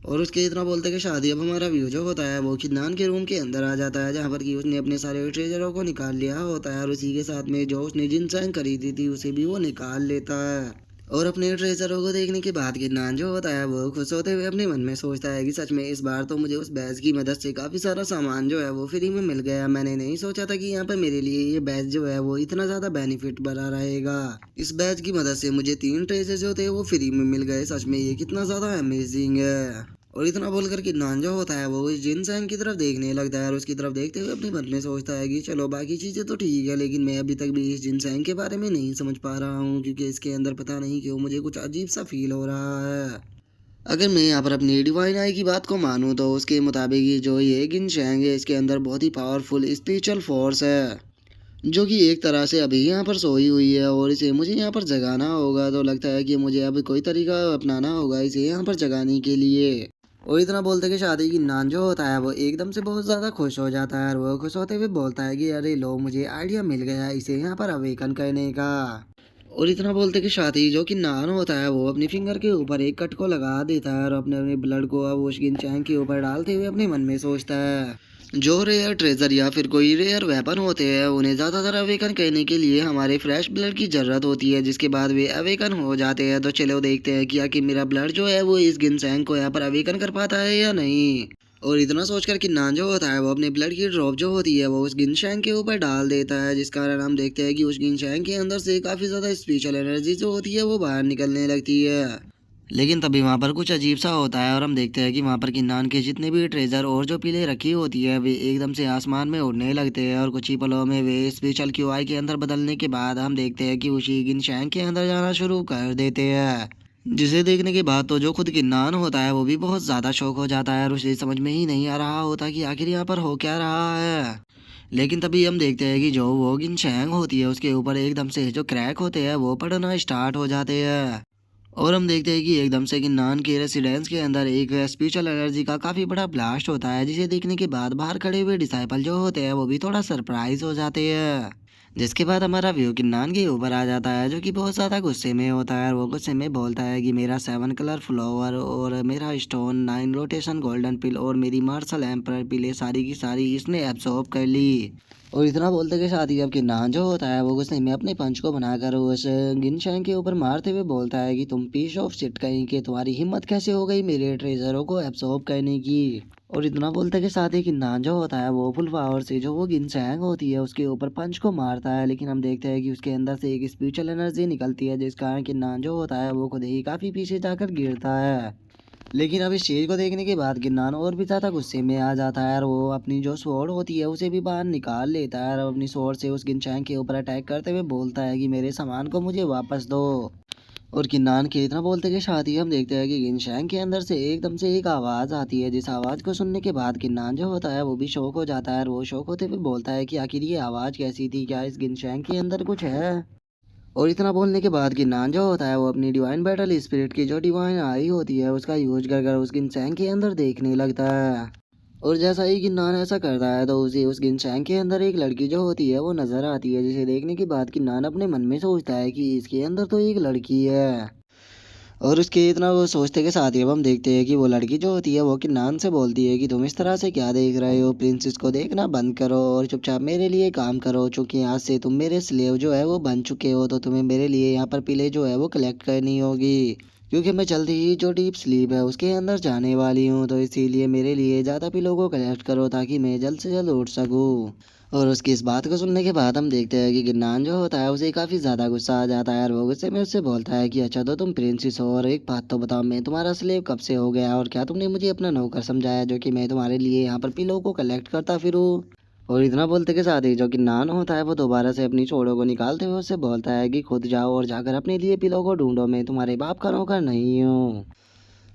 और उसके इतना बोलते कि शादी अब हमारा व्यू जो होता है वो किन्नान के रूम के अंदर आ जाता है, जहाँ पर कि उसने अपने सारे ट्रेजरों को निकाल लिया होता है और उसी के साथ में जो उसने जिनसैंग खरीदी थी उसे भी वो निकाल लेता है। और अपने ट्रेजरों को देखने के बाद किन्नान जो होता है वो खुश होते हुए अपने मन में सोचता है कि सच में इस बार तो मुझे उस बैच की मदद से काफ़ी सारा सामान जो है वो फ्री में मिल गया। मैंने नहीं सोचा था कि यहाँ पर मेरे लिए ये बैच जो है वो इतना ज़्यादा बेनिफिट भरा रहेगा। इस बैच की मदद से मुझे 3 ट्रेजर जो थे वो फ्री में मिल गए, सच में ये कितना ज़्यादा अमेजिंग है। और इतना बोलकर कि नान जो होता है वो इस जिनसैंग की तरफ देखने लगता है और उसकी तरफ देखते हुए अपने मन में सोचता है कि चलो बाकी चीज़ें तो ठीक है, लेकिन मैं अभी तक भी इस जिनसैंग के बारे में नहीं समझ पा रहा हूँ, क्योंकि इसके अंदर पता नहीं क्यों मुझे कुछ अजीब सा फील हो रहा है। अगर मैं यहाँ पर अपनी डिवाइन आई की बात को मानूँ तो उसके मुताबिक ये जो ये जिनसैंग है इसके अंदर बहुत ही पावरफुल स्पिरिचुअल फोर्स है, जो कि एक तरह से अभी यहाँ पर सोई हुई है और इसे मुझे यहाँ पर जगाना होगा। तो लगता है कि मुझे अब कोई तरीका अपनाना होगा इसे यहाँ पर जगाने के लिए। और इतना बोलते कि शादी की नान जो होता है वो एकदम से बहुत ज़्यादा खुश हो जाता है और वो खुश होते हुए बोलता है कि अरे लो, मुझे आइडिया मिल गया इसे यहाँ पर अवेकन करने का। और इतना बोलते कि शादी जो कि नान होता है वो अपनी फिंगर के ऊपर एक कट को लगा देता है और अपने अपने ब्लड को अब उस गिनचैंग के ऊपर डालते हुए अपने मन में सोचता है, जो रेयर ट्रेजर या फिर कोई रेयर वेपन होते हैं उन्हें ज़्यादातर अवेकन करने के लिए हमारे फ्रेश ब्लड की ज़रूरत होती है, जिसके बाद वे अवेकन हो जाते हैं। तो चलो देखते हैं कि आखिर मेरा ब्लड जो है वो इस गिनसैंग को यहाँ पर अवेकन कर पाता है या नहीं। और इतना सोचकर कि नान जो होता है वो अपने ब्लड की ड्रॉप जो होती है वो उस गिनसैंग के ऊपर डाल देता है, जिस कारण हम देखते हैं कि उस गिनसैंग के अंदर से काफ़ी ज़्यादा स्पेशल एनर्जी जो होती है वो बाहर निकलने लगती है। लेकिन तभी वहाँ पर कुछ अजीब सा होता है और हम देखते हैं कि वहाँ पर किन्नान के जितने भी ट्रेजर और जो पीले रखी होती है वे एकदम से आसमान में उड़ने लगते हैं और कुछ ही पलों में वे स्पेशल क्यूआई के अंदर बदलने के बाद हम देखते हैं कि उसी गिनशैंग के अंदर जाना शुरू कर देते हैं, जिसे देखने के बाद तो जो खुद किन्नान होता है वो भी बहुत ज़्यादा शौक हो जाता है और उसे समझ में ही नहीं आ रहा होता कि आखिर यहाँ पर हो क्या रहा है। लेकिन तभी हम देखते हैं कि जो वो गिनशैंग होती है उसके ऊपर एकदम से जो क्रैक होते हैं वो पड़ना स्टार्ट हो जाते हैं और हम देखते हैं कि एकदम से किन्नान के रेसिडेंस के अंदर एक स्पिरिचुअल एनर्जी का काफ़ी बड़ा ब्लास्ट होता है, जिसे देखने के बाद बाहर खड़े हुए डिसाइपल जो होते हैं वो भी थोड़ा सरप्राइज हो जाते हैं। जिसके बाद हमारा व्यू किन्नान के ऊपर आ जाता है, जो कि बहुत ज़्यादा गुस्से में होता है और वो गुस्से में बोलता है कि मेरा 7 कलर फ्लावर और मेरा स्टोन 9 रोटेशन गोल्डन पिल और मेरी मार्शल एम्पर पिले सारी की सारी इसने एब्सॉर्ब कर ली। और इतना बोलते के साथ ही अब किन्नान जो होता है वो गुस्से में अपने पंच को बनाकर उस गिनशैंग के ऊपर मारते हुए बोलता है कि तुम पीस ऑफ शिट कहीं कि तुम्हारी हिम्मत कैसे हो गई मेरे ट्रेजरों को एब्सॉर्ब करने की। और इतना बोलते के साथ ही किन्नान जो होता है वो फुल पावर से जो वो गिनसैंग होती है उसके ऊपर पंच को मारता है, लेकिन हम देखते हैं कि उसके अंदर से एक स्पिरिचुअल एनर्जी निकलती है, जिस कारण किन्नान जो होता है वो खुद ही काफ़ी पीछे जाकर गिरता है। लेकिन अब इस चीज़ को देखने के बाद गिन्नान और भी ज़्यादा गुस्से में आ जाता है और वो अपनी जो स्वॉर्ड होती है उसे भी बाहर निकाल लेता है और अपनी स्वॉर्ड से उस गिनचैंग के ऊपर अटैक करते हुए बोलता है कि मेरे सामान को मुझे वापस दो। और किन्नान के इतना बोलते के साथ ही हम देखते हैं कि गिनशैंग के अंदर से एकदम से एक आवाज़ आती है, जिस आवाज़ को सुनने के बाद किन्नान जो होता है वो भी शौक हो जाता है और वो शौक होते हुए बोलता है कि आखिर ये आवाज़ कैसी थी, क्या इस गिनशैंग के अंदर कुछ है। और इतना बोलने के बाद किन्नान जो होता है वो अपनी डिवाइन बैटल स्पिरिट की जो डिवाइन आई होती है उसका यूज कर कर उस गिनसैंग के अंदर देखने लगता है। और जैसा ही किन्नान ऐसा करता है तो उसे उस गिनसैंग के अंदर एक लड़की जो होती है वो नजर आती है, जिसे देखने के बाद किन्नान अपने मन में सोचता है कि इसके अंदर तो एक लड़की है। और उसके इतना वो सोचते के साथ ही अब हम देखते हैं कि वो लड़की जो होती है वो किन्नान से बोलती है कि तुम इस तरह से क्या देख रहे हो, प्रिंसेस को देखना बंद करो और चुपचाप मेरे लिए काम करो, क्योंकि आज से तुम मेरे स्लेव जो है वो बन चुके हो, तो तुम्हें मेरे लिए यहाँ पर पिले जो है वो कलेक्ट करनी होगी, क्योंकि मैं जल्दी ही जो डीप स्लीप है उसके अंदर जाने वाली हूँ, तो इसीलिए मेरे लिए ज़्यादा पिलो को कलेक्ट करो ताकि मैं जल्द से जल्द उठ सकूँ। और उसकी इस बात को सुनने के बाद हम देखते हैं कि गिरनान जो होता है उसे काफ़ी ज़्यादा गुस्सा आ जाता है और वो गुस्से में उससे बोलता है कि अच्छा तो तुम प्रिंसेस हो, और एक बात तो बताओ मैं तुम्हारा स्लेव कब से हो गया और क्या तुमने मुझे अपना नौकर समझाया जो कि मैं तुम्हारे लिए यहाँ पर पिलो को कलेक्ट करता फिरूँ। और इतना बोलते के साथ ही जो कि नान होता है वो दोबारा से अपनी छोड़ों को निकालते हुए उससे बोलता है कि खुद जाओ और जाकर अपने लिए पिलो को ढूंढो, मैं तुम्हारे बाप का नौकर नहीं हूँ।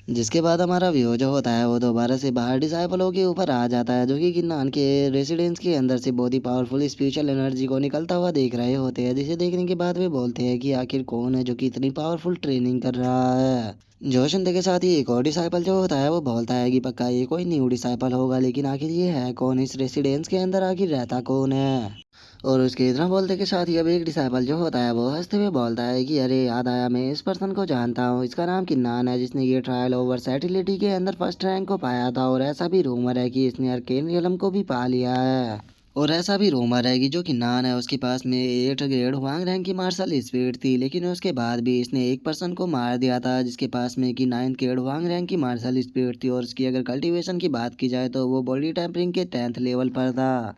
जिसके बाद हमारा व्यू जो होता है वो दोबारा से बाहर डिसाइपलों के ऊपर आ जाता है, जो कि किन्नान के रेसिडेंस के अंदर से बहुत ही पावरफुल स्पिरिचुअल एनर्जी को निकलता हुआ देख रहे होते हैं, जिसे देखने के बाद वे बोलते हैं कि आखिर कौन है जो कि इतनी पावरफुल ट्रेनिंग कर रहा है। जोशन के साथ ही एक और डिसाइपल जो होता है वो बोलता है कि पक्का ये कोई न्यू डिसाइपल होगा, लेकिन आखिर ये है कौन, इस रेसिडेंस के अंदर आखिर रहता कौन है। और उसके इतना बोलते के साथ ही अब एक डिसाइपल जो होता है वो हंसते हुए बोलता है कि अरे याद आया, मैं इस पर्सन को जानता हूँ, इसका नाम किन्नान है, जिसने ये ट्रायल ओवर सेटिलिटी के अंदर फर्स्ट रैंक को पाया था, और ऐसा भी रूमर है कि इसने अर्केन रियलम को भी पा लिया है। और ऐसा भी रूमर है कि जो किन्नान है उसके पास में 8 ग्रेड हुआंग रैंक की मार्शल स्पीड थी, लेकिन उसके बाद भी इसने एक पर्सन को मार दिया था जिसके पास में कि 9 ग्रेड हुआंग रैंक की मार्शल स्पीड थी, और उसकी अगर कल्टीवेशन की बात की जाए तो वो बॉडी टैम्परिंग के 10th लेवल पर था।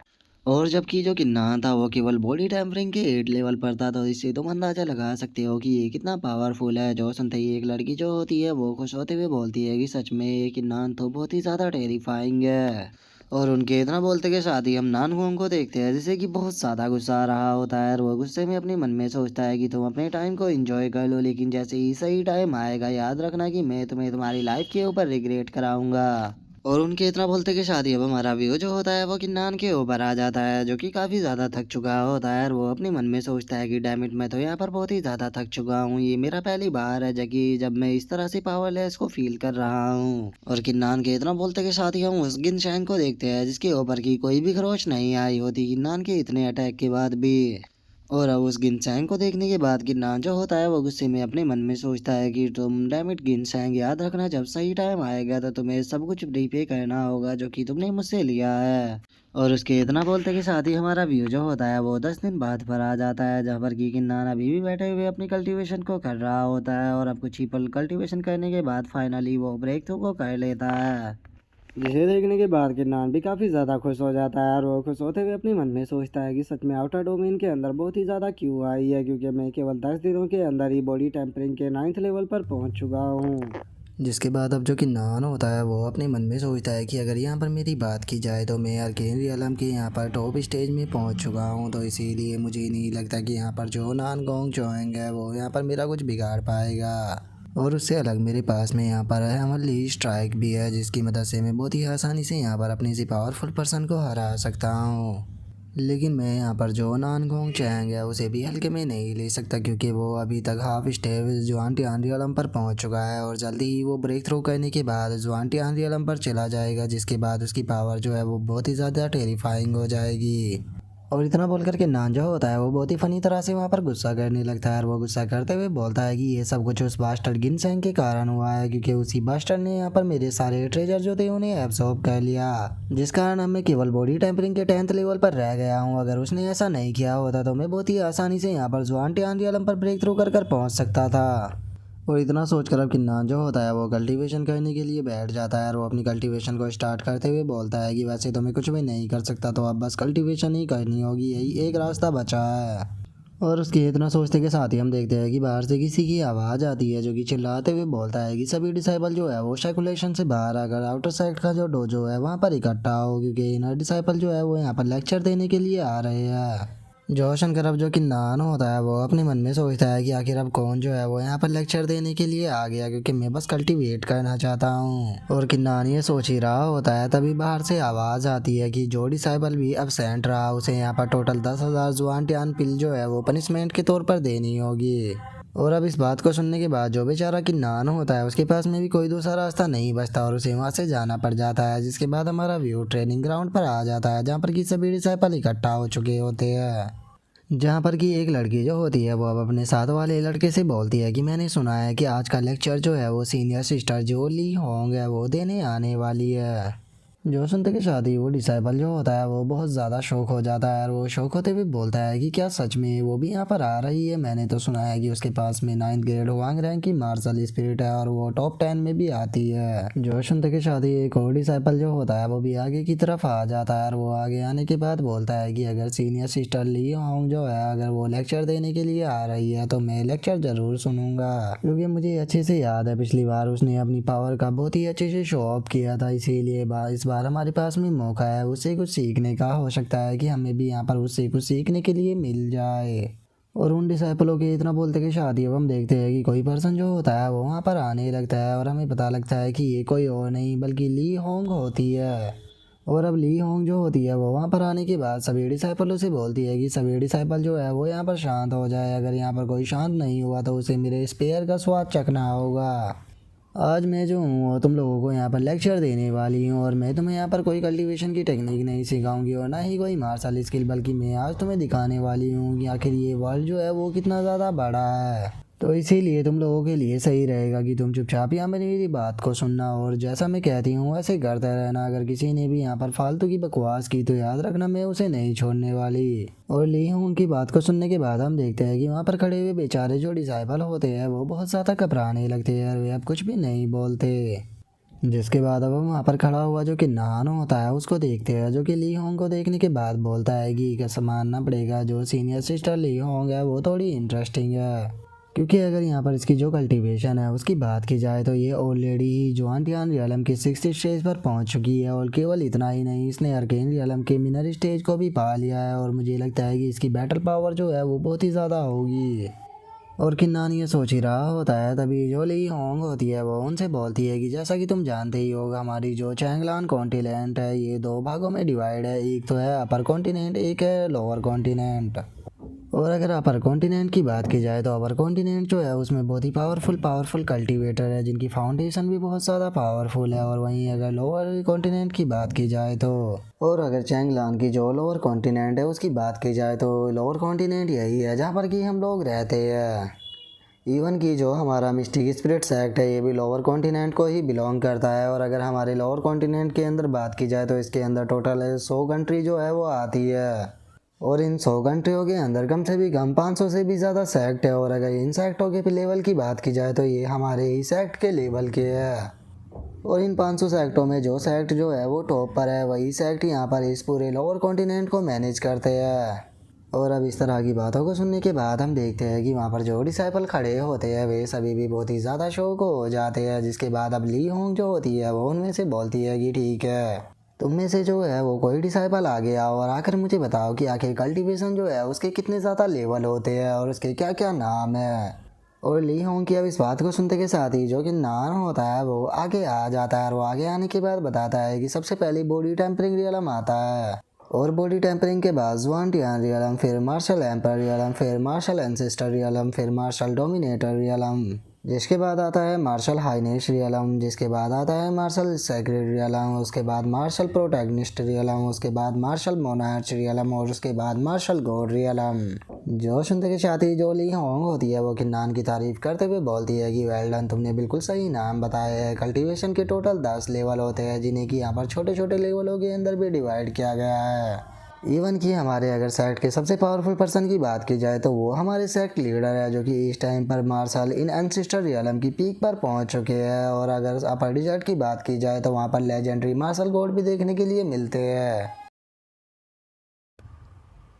और जबकि जो किन्नान था वो केवल बॉडी टेम्परिंग के 8 लेवल पर था, तो इससे तुम अंदाजा लगा सकते हो कि ये कितना पावरफुल है। जो सुनते ही एक लड़की जो होती है वो खुश होते हुए बोलती है कि सच में ये किन्नान तो बहुत ही ज़्यादा टेरिफाइंग है। और उनके इतना बोलते के साथ ही हम नानगोंग को देखते हैं जिसे कि बहुत ज़्यादा गुस्सा आ रहा होता है, और वो गुस्से में अपने मन में सोचता है कि तुम अपने टाइम को एंजॉय कर लो, लेकिन जैसे ही सही टाइम आएगा याद रखना कि मैं तुम्हें तुम्हारी लाइफ के ऊपर रिग्रेट कराऊंगा। और उनके इतना बोलते के साथ ही अब हमारा व्यू जो होता है वो किन्नान के ऊपर आ जाता है, जो कि काफ़ी ज़्यादा थक चुका होता है, और वो अपने मन में सोचता है कि डैम इट, मैं तो यहाँ पर बहुत ही ज़्यादा थक चुका हूँ। ये मेरा पहली बार है जब मैं इस तरह से पावरलेस को फील कर रहा हूँ। और किन्नान के इतना बोलते के साथ ही हम उस गिनशैंग को देखते हैं जिसके ऊपर की कोई भी खरोच नहीं आई होती किन्नान के इतने अटैक के बाद भी। और अब उस गिनसैंग को देखने के बाद किन्नान जो होता है वो गुस्से में अपने मन में सोचता है कि तुम डैम इट गिनसैंग, याद रखना जब सही टाइम आएगा तो तुम्हें सब कुछ रीपे करना होगा जो कि तुमने मुझसे लिया है। और उसके इतना बोलते के साथ ही हमारा व्यू जो होता है वो 10 दिन बाद पर आ जाता है, जहाँ पर कि किन्नान अभी भी बैठे हुए अपनी कल्टीवेशन को कर रहा होता है, और अब कुछ ही पल कल्टीवेशन करने के बाद फाइनली वो ब्रेक थ्रू को कर लेता है, जिसे देखने के बाद किन्नान भी काफ़ी ज़्यादा खुश हो जाता है। और वो खुश होते हुए अपने मन में सोचता है कि सच में आउटर डोमेन के अंदर बहुत ही ज़्यादा क्यों आई है, क्योंकि मैं केवल 10 दिनों के अंदर ही बॉडी टेम्परिंग के 9th लेवल पर पहुंच चुका हूँ। जिसके बाद अब जो किन्नान होता है वो अपने मन में सोचता है कि अगर यहाँ पर मेरी बात की जाए तो मैं अर्केन रियलम के यहाँ पर टॉप स्टेज में पहुँच चुका हूँ, तो इसीलिए मुझे नहीं लगता कि यहाँ पर जो नानगोंग चोएंग है वो यहाँ पर मेरा कुछ बिगाड़ पाएगा। और उससे अलग मेरे पास में यहाँ पर है हमारी स्ट्राइक भी है, जिसकी मदद से मैं बहुत ही आसानी से यहाँ पर अपने से पावरफुल पर्सन को हरा सकता हूँ। लेकिन मैं यहाँ पर जो नानगोंग चैंग है उसे भी हल्के में नहीं ले सकता, क्योंकि वो अभी तक हाफ स्टेप जुआनटियानरियलम पर पहुँच चुका है, और जल्दी ही वो ब्रेक थ्रू करने के बाद जुआनटियानरियलम पर चला जाएगा, जिसके बाद उसकी पावर जो है वो बहुत ही ज़्यादा टेरिफाइंग हो जाएगी। और इतना बोल कर के नान जो होता है वो बहुत ही फनी तरह से वहाँ पर गुस्सा करने लगता है, और वो गुस्सा करते हुए बोलता है कि ये सब कुछ उस बास्टर्ड गिनसेंग के कारण हुआ है, क्योंकि उसी बास्टर्ड ने यहाँ पर मेरे सारे ट्रेजर जो थे उन्हें एब्सॉर्ब कर लिया, जिस कारण अब मैं केवल बॉडी टेम्परिंग के 10th लेवल पर रह गया हूँ। अगर उसने ऐसा नहीं किया होता तो मैं बहुत ही आसानी से यहाँ पर जुआनटियानरियलम पर ब्रेक थ्रू कर पहुँच सकता था। और इतना सोचकर अब किन्नान जो होता है वो कल्टीवेशन करने के लिए बैठ जाता है, और वो अपनी कल्टीवेशन को स्टार्ट करते हुए बोलता है कि वैसे तो मैं कुछ भी नहीं कर सकता, तो अब बस कल्टीवेशन ही करनी होगी, यही एक रास्ता बचा है। और उसके इतना सोचते के साथ ही हम देखते हैं कि बाहर से किसी की आवाज़ आती है, जो कि चिल्लाते हुए बोलता है कि सभी डिसाइपल जो है वो सर्कुलेशन से बाहर आकर आउटर साइड का जो डोजो है वहाँ पर इकट्ठा हो, क्योंकि इनर डिसाइपल जो है वो यहाँ पर लेक्चर देने के लिए आ रहे हैं। जोशन करब जो कि नान होता है वो अपने मन में सोचता है कि आखिर अब कौन जो है वो यहाँ पर लेक्चर देने के लिए आ गया, क्योंकि मैं बस कल्टीवेट करना चाहता हूँ। और किन्नान ये सोच ही रहा होता है तभी बाहर से आवाज़ आती है कि जो डिसाइबल भी अब्सेंट रहा उसे यहाँ पर टोटल 10,000 जुआनटियान पिल जो है वो पनिशमेंट के तौर पर देनी होगी। और अब इस बात को सुनने के बाद जो बेचारा किन्नान होता है उसके पास में भी कोई दूसरा रास्ता नहीं बचता, और उसे वहाँ से जाना पड़ जाता है। जिसके बाद हमारा व्यू ट्रेनिंग ग्राउंड पर आ जाता है, जहाँ पर कि सभी डिसाइपल इकट्ठा हो चुके होते हैं, जहाँ पर कि एक लड़की जो होती है वो अब अपने साथ वाले लड़के से बोलती है कि मैंने सुना है कि आज का लेक्चर जो है वो सीनियर सिस्टर जो ली होंग है वो देने आने वाली है। जो सुनते के साथ ही वो डिसाइपल जो होता है वो बहुत ज़्यादा शौक हो जाता है, और वो शौक होते हुए बोलता है कि क्या सच में वो भी यहाँ पर आ रही है, मैंने तो सुना है कि उसके पास में 9th ग्रेड वांग रैंक की मार्शल स्पिरिट है और वो टॉप 10 में भी आती है। जो सुनते के साथ ही एक और डिसाइपल जो होता है वो भी आगे की तरफ आ जाता है, और वो आगे आने के बाद बोलता है कि अगर सीनियर सिस्टर ली होंग जो है अगर वो लेक्चर देने के लिए आ रही है तो मैं लेक्चर ज़रूर सुनूंगा, क्योंकि मुझे अच्छे से याद है पिछली बार उसने अपनी पावर का बहुत ही अच्छे से शो ऑफ किया था, इसीलिए इस बार हमारे पास में मौका है उससे कुछ सीखने का, हो सकता है कि हमें भी यहाँ पर उससे कुछ सीखने के लिए मिल जाए। और उन डिसाइपलों के इतना बोलते कि शादी अब हम देखते हैं कि कोई पर्सन जो होता है वो वहाँ पर आने लगता है, और हमें पता लगता है कि ये कोई और नहीं बल्कि ली होंग होती है। और अब ली होंग जो होती है वो वहाँ पर आने के बाद सभी डिसाइपलों से बोलती है कि सभी डिसाइपल जो है वो यहाँ पर शांत हो जाए, अगर यहाँ पर कोई शांत नहीं हुआ तो उसे मेरे स्पेयर का स्वाद चखना होगा। आज मैं जो हूँ वो तुम लोगों को यहाँ पर लेक्चर देने वाली हूँ, और मैं तुम्हें यहाँ पर कोई कल्टीवेशन की टेक्निक नहीं सिखाऊंगी और ना ही कोई मार्शल स्किल, बल्कि मैं आज तुम्हें दिखाने वाली हूँ कि आखिर ये वर्ल्ड जो है वो कितना ज़्यादा बड़ा है। तो इसीलिए तुम लोगों के लिए सही रहेगा कि तुम चुपचाप यहाँ मेरी बात को सुनना, और जैसा मैं कहती हूँ वैसे करते रहना। अगर किसी ने भी यहाँ पर फालतू की बकवास की तो याद रखना मैं उसे नहीं छोड़ने वाली। और ली हूँ उनकी बात को सुनने के बाद हम देखते हैं कि वहाँ पर खड़े हुए बेचारे जो डिसाइबल होते हैं वो बहुत ज़्यादा घबराने लगते हैं, और वे अब कुछ भी नहीं बोलते। जिसके बाद अब वहाँ पर खड़ा हुआ जो कि नान होता है उसको देखते हैं, जो कि ली होंग को देखने के बाद बोलता है कि कैसे मानना पड़ेगा जो सीनियर सिस्टर ली होंग है वो थोड़ी इंटरेस्टिंग है, क्योंकि अगर यहाँ पर इसकी जो कल्टीवेशन है उसकी बात की जाए तो ये ऑलरेडी ही जुआनटियान रियलम की 60 स्टेज पर पहुंच चुकी है। और केवल इतना ही नहीं, इसने अर्केन रियलम के मिनर स्टेज को भी पा लिया है और मुझे लगता है कि इसकी बैटल पावर जो है वो बहुत ही ज़्यादा होगी। और किन्नान ये सोच ही रहा होता है तभी जो ली होंग होती है वो उनसे बोलती है कि जैसा कि तुम जानते ही होगा हमारी जो चैंगलान कॉन्टिनेंट है ये दो भागों में डिवाइड है, एक तो है अपर कॉन्टिनेंट, एक है लोअर कॉन्टिनेंट। और अगर अपर कॉन्टिनेंट की बात की जाए तो अपर कॉन्टिनेंट जो है उसमें बहुत ही पावरफुल कल्टीवेटर है जिनकी फाउंडेशन भी बहुत ज़्यादा पावरफुल है। और वहीं अगर लोअर कॉन्टिनेंट की बात की जाए तो, और अगर चैंगलान की जो लोअर कॉन्टिनेंट है उसकी बात की जाए तो लोअर कॉन्टिनेंट यही है जहाँ पर कि हम लोग रहते हैं। इवन की जो हमारा मिस्टिक स्पिरिट सेक्ट है ये भी लोअर कॉन्टिनेंट को ही बिलोंग करता है। और अगर हमारे लोअर कॉन्टिनेंट के अंदर बात की जाए तो इसके अंदर टोटल 100 कंट्री जो है वो आती है। और इन 100 कंट्रियों के अंदर कम से भी कम 500 से भी ज़्यादा सेक्ट है। और अगर इन सेक्टों के लेवल की बात की जाए तो ये हमारे ही सेक्ट के लेवल के है। और इन 500 सेक्टों में जो सेक्ट जो है वो टॉप पर है वही सेक्ट यहाँ पर इस पूरे लोअर कॉन्टिनेंट को मैनेज करते हैं। और अब इस तरह की बातों को सुनने के बाद हम देखते हैं कि वहाँ पर जो डिसाइपल खड़े होते हैं वे सभी भी बहुत ही ज़्यादा शौक हो जाते हैं। जिसके बाद अब ली होंग जो होती है वो उनमें से बोलती है कि ठीक है, तुम में से जो है वो कोई डिसाइपल आ गया और आकर मुझे बताओ कि आखिर कल्टीवेशन जो है उसके कितने ज़्यादा लेवल होते हैं और उसके क्या क्या नाम है। और ली होंग की अब इस बात को सुनते के साथ ही जो कि नान होता है वो आगे आ जाता है और वो आगे आने के बाद बताता है कि सबसे पहले बॉडी टेम्परिंग रियलम आता है। और बॉडी टेम्परिंग के बाद जुआनटियान रियलम, फिर मार्शल एम्पर रियलम, फिर मार्शल एंसेस्टर रियलम, फिर मार्शल डोमिनेटर रियलम, जिसके बाद आता है मार्शल हाइनेश रियलम, जिसके बाद आता है मार्शल सेक्रेड रियलम, उसके बाद मार्शल प्रोटैगनिस्ट रियलम, उसके बाद मार्शल मोनार्च रियलम और उसके बाद मार्शल गॉड रियलम। जो सुनते के साथ ही जो ली होंग होती है वो किन्नान की तारीफ करते हुए बोलती है कि वेल डन, तुमने बिल्कुल सही नाम बताए हैं। कल्टीवेशन के टोटल 10 लेवल होते हैं जिन्हें कि यहाँ पर छोटे छोटे लेवलों के अंदर भी डिवाइड किया गया है। इवन कि हमारे अगर सेक्ट के सबसे पावरफुल पर्सन की बात की जाए तो वो हमारे सेक्ट लीडर है जो कि इस टाइम पर मार्शल इन एंसेस्टर रियलम की पीक पर पहुंच चुके हैं। और अगर अपर डिजर्ट की बात की जाए तो वहाँ पर लेजेंडरी मार्शल गॉड भी देखने के लिए मिलते हैं।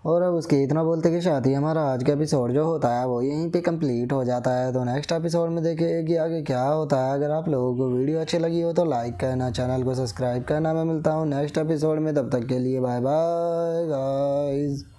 और अब उसके इतना बोलते के साथ ही हमारा आज का एपिसोड जो होता है वो यहीं पे कंप्लीट हो जाता है। तो नेक्स्ट एपिसोड में देखेंगे कि आगे क्या होता है। अगर आप लोगों को वीडियो अच्छी लगी हो तो लाइक करना, चैनल को सब्सक्राइब करना। मैं मिलता हूँ नेक्स्ट एपिसोड में, तब तक के लिए बाय बाय गाइस।